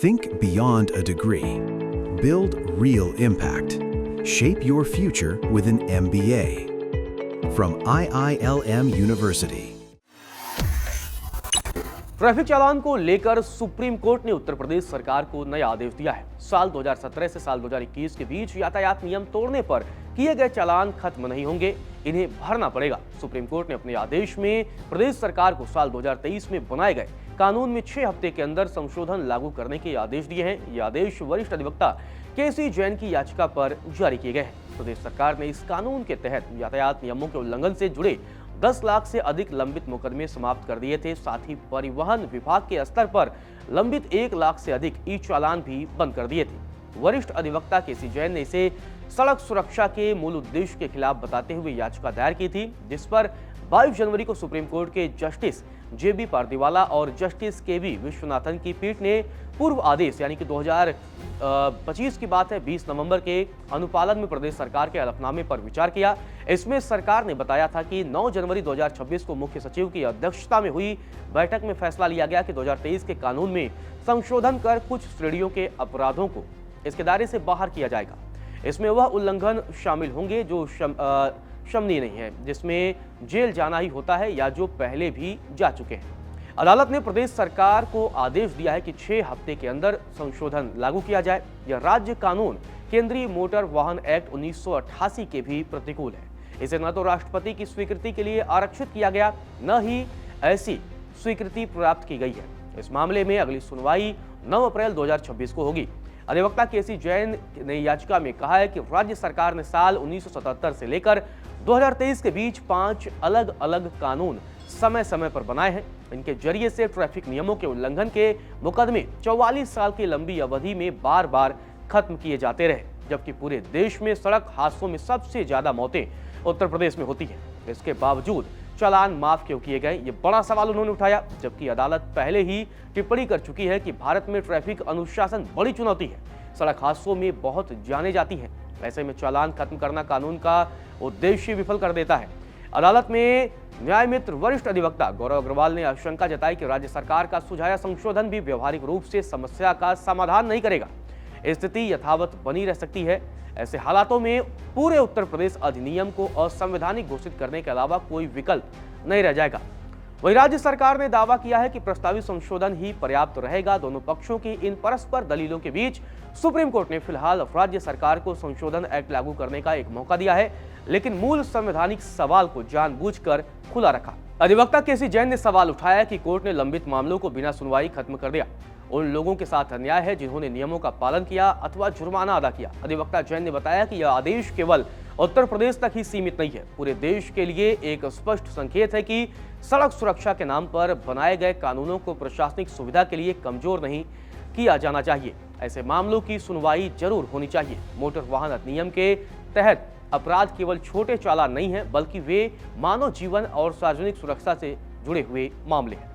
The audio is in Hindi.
Think beyond a degree. Build real impact. Shape your future with an MBA. From IILM University. Traffic चालान को लेकर सुप्रीम कोर्ट ने उत्तर प्रदेश सरकार को नया आदेश दिया है। साल 2017 से साल 2021 के बीच यातायात नियम तोड़ने पर किए गए चालान खत्म नहीं होंगे, इन्हें भरना पड़ेगा। सुप्रीम कोर्ट ने अपने आदेश में प्रदेश सरकार को साल 2023 में बनाए गए कानून में 6 हफ्ते के अंदर संशोधन लागू करने के आदेश दिए हैं। ये आदेश वरिष्ठ अधिवक्ता केसी जैन की याचिका पर जारी किए गए हैं। प्रदेश सरकार ने इस कानून के तहत यातायात नियमों के उल्लंघन से जुड़े 10 लाख से अधिक लंबित मुकदमे समाप्त कर दिए थे। साथ ही परिवहन विभाग के स्तर पर लंबित 1 लाख से अधिक ई चालान भी बंद कर दिए थे। वरिष्ठ अधिवक्ता केसी जैन ने इसे सड़क सुरक्षा के मूल उद्देश्य के खिलाफ बताते हुए याचिका दायर की थी, जिस पर 22 जनवरी को सुप्रीम कोर्ट के जस्टिस जेबी पारदीवाला और जस्टिस केवी विश्वनाथन की पीठ ने पूर्व आदेश यानी कि 2025 की बात है 20 नवंबर के अनुपालन में प्रदेश सरकार के हलफनामे पर विचार किया। इसमें सरकार ने बताया था कि 9 जनवरी 2026 को मुख्य सचिव की अध्यक्षता में हुई बैठक में फैसला लिया गया कि 2023 के कानून में संशोधन कर कुछ श्रेणियों के अपराधों को इसके दायरे से बाहर किया जाएगा। इसमें वह उल्लंघन शामिल होंगे जो क्षमनीय नहीं है, जिसमें जेल जाना ही होता है या जो पहले भी जा चुके हैं। अदालत ने प्रदेश सरकार को आदेश दिया है कि 6 हफ्ते के अंदर संशोधन लागू किया जाए। यह राज्य कानून केंद्रीय मोटर वाहन एक्ट 1988 के भी प्रतिकूल है। इसे न तो राष्ट्रपति की स्वीकृति के लिए आरक्षित किया गया, न ही ऐसी स्वीकृति प्राप्त की गई है। इस मामले में अगली सुनवाई 9 अप्रैल 2026 को होगी। अधिवक्ता केसी जैन ने याचिका में कहा है कि राज्य सरकार ने साल 1977 से लेकर 2023 के बीच 5 अलग अलग कानून समय समय पर बनाए हैं। इनके जरिए से ट्रैफिक नियमों के उल्लंघन के मुकदमे 44 साल की लंबी अवधि में बार बार खत्म किए जाते रहे, जबकि पूरे देश में सड़क हादसों में सबसे ज्यादा मौतें उत्तर प्रदेश में होती हैं। इसके बावजूद चालान माफ क्यों किए गए, ये बड़ा सवाल उन्होंने उठाया, जबकि अदालत पहले ही टिप्पणी कर चुकी है कि भारत में ट्रैफिक अनुशासन बड़ी चुनौती है। सड़क हादसों में बहुत जानें जाती हैं। ऐसे में चालान खत्म करना कानून का उद्देश्य विफल कर देता है। अदालत में न्याय मित्र वरिष्ठ अधिवक्ता गौरव अग्रवाल ने आशंका जताई कि राज्य सरकार का सुझाया संशोधन भी व्यवहारिक रूप से समस्या का समाधान नहीं करेगा। स्थिति यथावत बनी रह सकती है। ऐसे हालातों में पूरे उत्तर प्रदेश अधिनियम को असंवैधानिक घोषित करने के अलावा कोई विकल्प नहीं रह जाएगा। वहीं राज्य सरकार ने दावा किया है कि प्रस्तावित संशोधन ही पर्याप्त रहेगा। दोनों पक्षों की इन परस्पर दलीलों के बीच सुप्रीम कोर्ट ने फिलहाल राज्य सरकार को संशोधन एक्ट लागू करने का एक मौका दिया है, लेकिन मूल संवैधानिक सवाल को जानबूझकर खुला रखा। अधिवक्ता केसी जैन ने सवाल उठाया कि कोर्ट ने लंबित मामलों को बिना सुनवाई खत्म कर दिया। उन लोगों के साथ अन्याय है जिन्होंने नियमों का पालन किया अथवा जुर्माना अदा किया। अधिवक्ता जैन ने बताया कि यह आदेश केवल उत्तर प्रदेश तक ही सीमित नहीं है, पूरे देश के लिए एक स्पष्ट संकेत है कि सड़क सुरक्षा के नाम पर बनाए गए कानूनों को प्रशासनिक सुविधा के लिए कमजोर नहीं किया जाना चाहिए। ऐसे मामलों की सुनवाई जरूर होनी चाहिए। मोटर वाहन अधिनियम के तहत अपराध केवल छोटे चालान नहीं है, बल्कि वे मानव जीवन और सार्वजनिक सुरक्षा से जुड़े हुए मामले हैं।